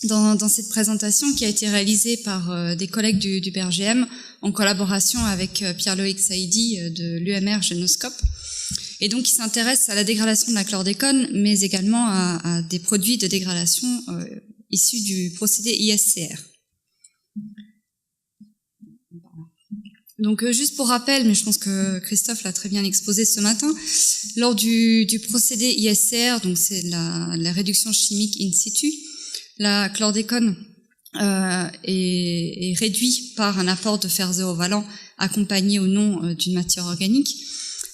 dans cette présentation qui a été réalisée par des collègues du BRGM en collaboration avec Pierre-Loïc Saïdi de l'UMR Génoscope. Et donc, il s'intéresse à la dégradation de la chlordécone, mais également à des produits de dégradation issus du procédé ISCR. Donc, juste pour rappel, mais je pense que Christophe l'a très bien exposé ce matin, lors du procédé ISCR, donc c'est la réduction chimique in situ, la chlordécone est réduite par un apport de fer zéro-valent accompagné ou non d'une matière organique.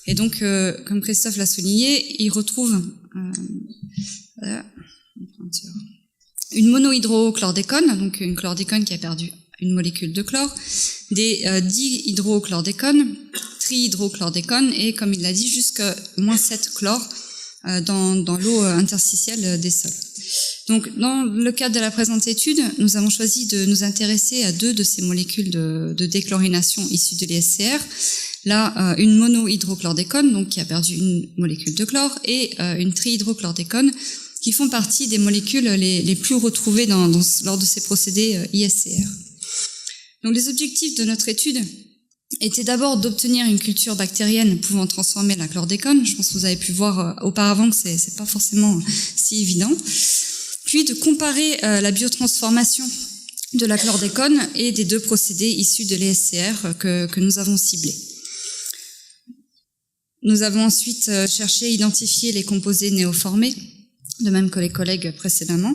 Et donc, comme Christophe l'a souligné, il retrouve une monohydrochlordécone, donc une chlordécone qui a perdu une molécule de chlore, des dihydrochlordécones, trihydrochlordécones et, comme il l'a dit, jusqu'à moins 7 chlore dans l'eau interstitielle des sols. Donc, dans le cadre de la présente étude, nous avons choisi de nous intéresser à 2 de ces molécules de déchlorination issues de l'ISCR. Là, une monohydrochlordécone, donc qui a perdu une molécule de chlore, et une trihydrochlordécone, qui font partie des molécules les plus retrouvées lors de ces procédés ISCR. Donc, les objectifs de notre étude étaient d'abord d'obtenir une culture bactérienne pouvant transformer la chlordécone. Je pense que vous avez pu voir auparavant que c'est pas forcément si évident. Puis de comparer la biotransformation de la chlordécone et des 2 procédés issus de l'ISCR que nous avons ciblés. Nous avons ensuite cherché à identifier les composés néoformés, de même que les collègues précédemment,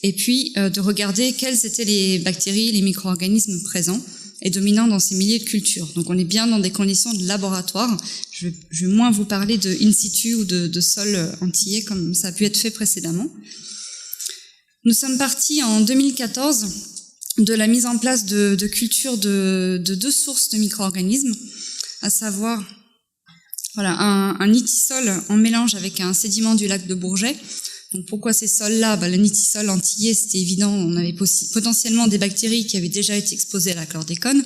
et puis de regarder quelles étaient les bactéries, les micro-organismes présents et dominants dans ces milieux de culture. Donc on est bien dans des conditions de laboratoire. Je vais moins vous parler de in situ ou de sol antillais comme ça a pu être fait précédemment. Nous sommes partis en 2014 de la mise en place de cultures de 2 sources de micro-organismes, à savoir un nitisol en mélange avec un sédiment du lac de Bourget. Donc pourquoi ces sols-là? Le nitisol antillais, c'était évident, on avait potentiellement des bactéries qui avaient déjà été exposées à la chlordécone,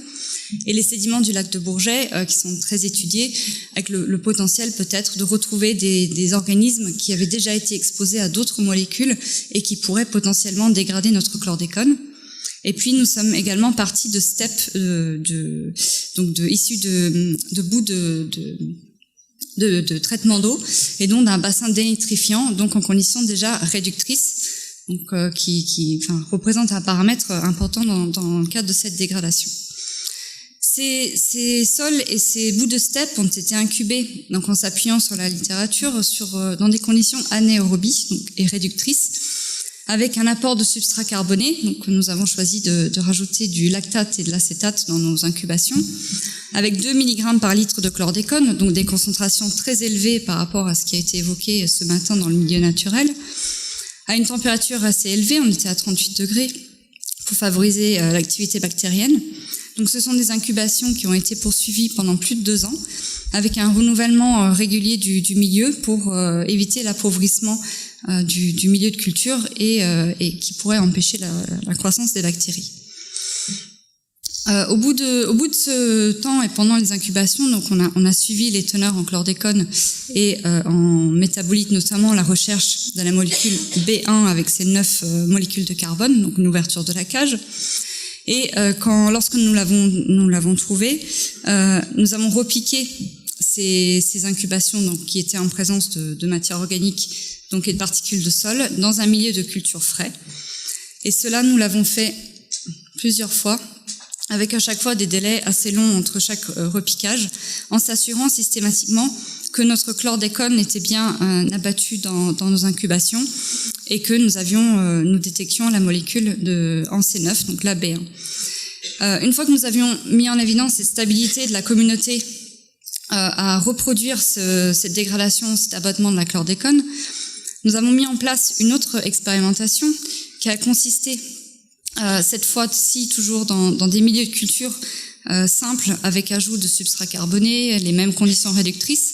et les sédiments du lac de Bourget, qui sont très étudiés, avec le potentiel peut-être de retrouver des organismes qui avaient déjà été exposés à d'autres molécules et qui pourraient potentiellement dégrader notre chlordécone. Et puis nous sommes également partis de steppes issus de bouts de traitement d'eau et donc d'un bassin dénitrifiant, donc en conditions déjà réductrices, donc qui représente un paramètre important dans le cadre de cette dégradation. Ces sols et ces bouts de steppe ont été incubés, donc en s'appuyant sur la littérature, dans des conditions anaérobies et réductrices, avec un apport de substrat carboné. Donc nous avons choisi de rajouter du lactate et de l'acétate dans nos incubations, avec 2 mg par litre de chlordécone, donc des concentrations très élevées par rapport à ce qui a été évoqué ce matin dans le milieu naturel, à une température assez élevée, on était à 38 degrés, pour favoriser l'activité bactérienne. Donc ce sont des incubations qui ont été poursuivies pendant plus de 2 ans, avec un renouvellement régulier du milieu pour éviter l'appauvrissement du milieu de culture et qui pourrait empêcher la croissance des bactéries. Au bout de ce temps et pendant les incubations, donc on a suivi les teneurs en chlordécone et en métabolites, notamment la recherche de la molécule B1 avec ses 9 molécules de carbone, donc une ouverture de la cage. Et lorsque nous l'avons trouvé, nous avons repiqué ces incubations, donc qui étaient en présence de matière organique, donc et de particules de sol, dans un milieu de culture frais. Et cela, nous l'avons fait plusieurs fois, avec à chaque fois des délais assez longs entre chaque repiquage, en s'assurant systématiquement que notre chlordécone était bien abattu dans nos incubations et que nous détections la molécule en C9, donc la B1. Une fois que nous avions mis en évidence cette stabilité de la communauté à reproduire cette dégradation, cet abattement de la chlordécone, nous avons mis en place une autre expérimentation qui a consisté cette fois-ci toujours dans des milieux de culture simples avec ajout de substrat carboné, les mêmes conditions réductrices.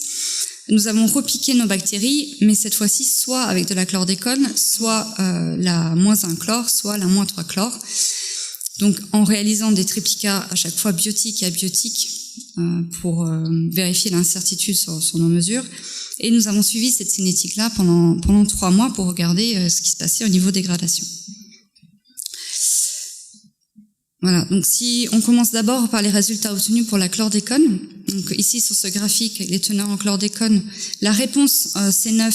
Nous avons repiqué nos bactéries, mais cette fois-ci soit avec de la chlordécone, soit la -1 chlore, soit la -3 chlore. Donc en réalisant des triplicats à chaque fois biotiques et abiotiques pour vérifier l'incertitude sur nos mesures. Et nous avons suivi cette cinétique-là pendant 3 mois pour regarder ce qui se passait au niveau dégradation. Voilà, donc si on commence d'abord par les résultats obtenus pour la chlordécone, donc ici sur ce graphique, les teneurs en chlordécone, la réponse C9,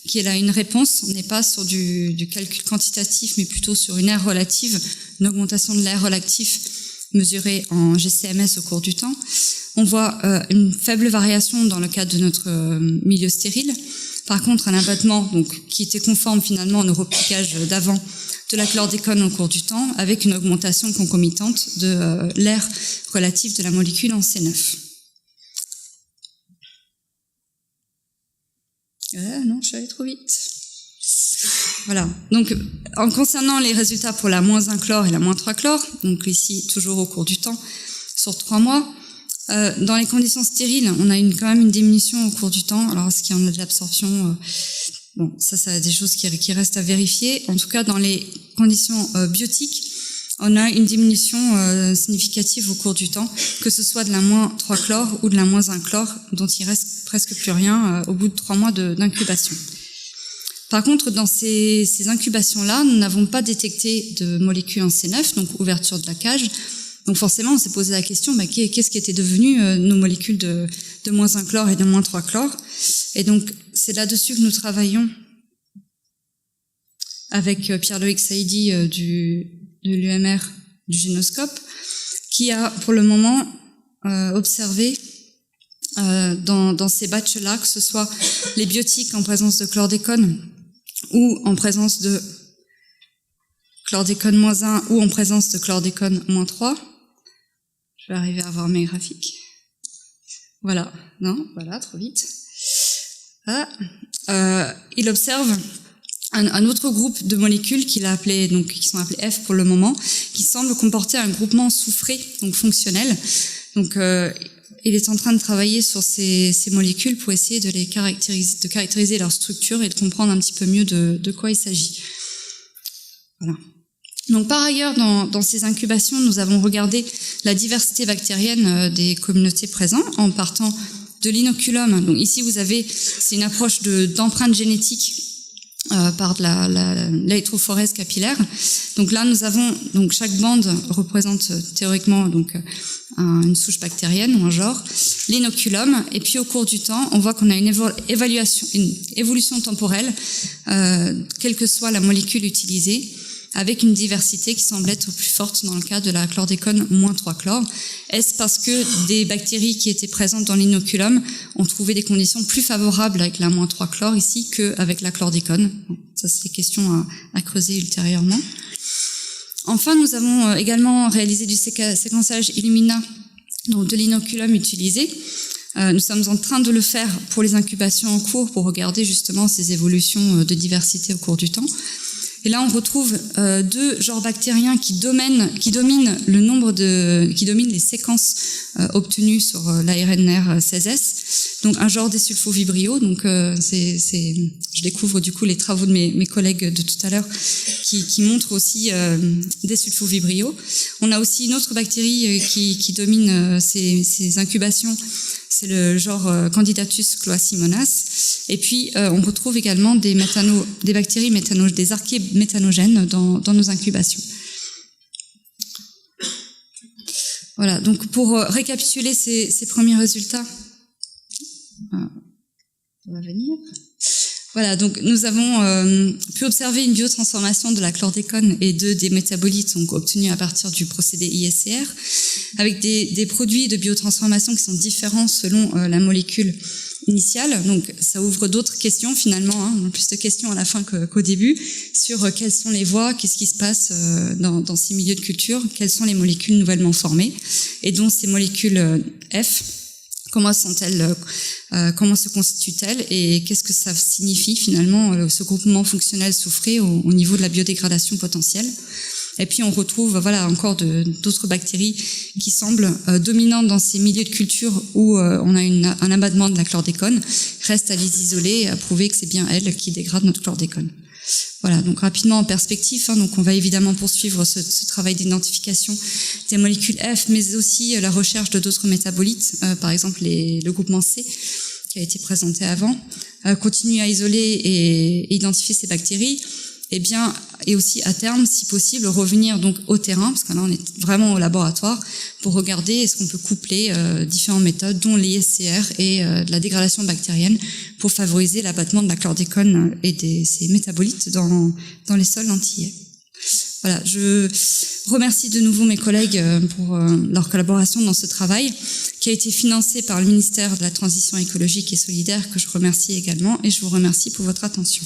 qui est là une réponse, on n'est pas sur du calcul quantitatif, mais plutôt sur une aire relative, une augmentation de l'air relatif mesurée en GCMS au cours du temps. On voit une faible variation dans le cadre de notre milieu stérile. Par contre, un abattement donc, qui était conforme finalement au neuropiquage d'avant de la chlordécone au cours du temps, avec une augmentation concomitante de l'air relatif de la molécule en C9. Non, je suis allée trop vite. Voilà. Donc, en concernant les résultats pour la -1 chlore et la -3 chlore, donc ici, toujours au cours du temps, sur 3 mois, dans les conditions stériles, on a quand même une diminution au cours du temps. Alors, est-ce qu'il y en a de l'absorption bon, ça des choses qui restent à vérifier. En tout cas, dans les conditions biotiques, on a une diminution significative au cours du temps, que ce soit de la -3 chlore ou de la -1 chlore, dont il reste presque plus rien au bout de 3 mois d'incubation. Par contre, dans ces incubations-là, nous n'avons pas détecté de molécules en C9, donc ouverture de la cage. Donc forcément, on s'est posé la question, qu'est-ce qui était devenu nos molécules de -1 chlore et de -3 chlore? Et donc, c'est là-dessus que nous travaillons avec Pierre-Loïc Saïdi de l'UMR du Génoscope, qui a pour le moment observé dans ces batchs-là, que ce soit les biotiques en présence de chlordécone ou en présence de chlordécone -1 ou en présence de chlordécone -3. Je vais arriver à voir mes graphiques. Voilà, non, voilà, trop vite. Il observe un autre groupe de molécules qu'il a appelé, donc qui sont appelées F pour le moment, qui semble comporter un groupement soufré, donc fonctionnel. Donc, il est en train de travailler sur ces molécules pour essayer de les caractériser leur structure et de comprendre un petit peu mieux de quoi il s'agit. Voilà. Donc par ailleurs, dans ces incubations, nous avons regardé la diversité bactérienne des communautés présentes en partant de l'inoculum. Donc ici, c'est une approche d'empreinte génétique par de l'électrophorèse capillaire. Donc là, nous avons chaque bande représente théoriquement une souche bactérienne ou un genre, l'inoculum, et puis au cours du temps, on voit qu'on a une évolution temporelle, quelle que soit la molécule utilisée, avec une diversité qui semble être plus forte dans le cas de la chlordécone -3 chlore. Est-ce parce que des bactéries qui étaient présentes dans l'inoculum ont trouvé des conditions plus favorables avec la -3 chlore ici qu'avec la chlordécone? Bon, ça, c'est des questions à creuser ultérieurement. Enfin, nous avons également réalisé du séquençage Illumina donc de l'inoculum utilisé. Nous sommes en train de le faire pour les incubations en cours pour regarder justement ces évolutions de diversité au cours du temps. Et là, on retrouve deux genres bactériens qui dominent les séquences obtenues sur l'ARNR 16S. Donc, un genre des sulfovibrio. Donc, je découvre du coup les travaux de mes collègues de tout à l'heure qui montrent aussi des sulfovibrio. On a aussi une autre bactérie qui domine ces incubations. C'est le genre Candidatus cloacimonas. Et puis, on retrouve également des bactéries des archées méthanogènes dans nos incubations. Voilà, donc pour récapituler ces premiers résultats, on va venir. Voilà, donc nous avons pu observer une biotransformation de la chlordécone et des métabolites donc obtenus à partir du procédé ISCR, avec des produits de biotransformation qui sont différents selon la molécule initiale. Donc ça ouvre d'autres questions finalement, on a plus de questions à la fin qu'au début, sur quelles sont les voies, qu'est-ce qui se passe dans ces milieux de culture, quelles sont les molécules nouvellement formées, et dont ces molécules F, comment se constituent-elles et qu'est-ce que ça signifie finalement ce groupement fonctionnel soufré au niveau de la biodégradation potentielle. Et puis on retrouve encore d'autres bactéries qui semblent dominantes dans ces milieux de culture où on a un abattement de la chlordécone. Reste à les isoler et à prouver que c'est bien elles qui dégradent notre chlordécone. Voilà, donc rapidement en perspective, donc on va évidemment poursuivre ce travail d'identification des molécules F, mais aussi la recherche de d'autres métabolites, par exemple le groupement C qui a été présenté avant, continuer à isoler et identifier ces bactéries, et aussi à terme, si possible, revenir donc au terrain, parce que là on est vraiment au laboratoire, pour regarder est-ce qu'on peut coupler différentes méthodes, dont l'ISCR et de la dégradation bactérienne, pour favoriser l'abattement de la chlordécone et ces métabolites dans les sols antillais. Voilà, je remercie de nouveau mes collègues pour leur collaboration dans ce travail, qui a été financé par le ministère de la Transition écologique et solidaire, que je remercie également, et je vous remercie pour votre attention.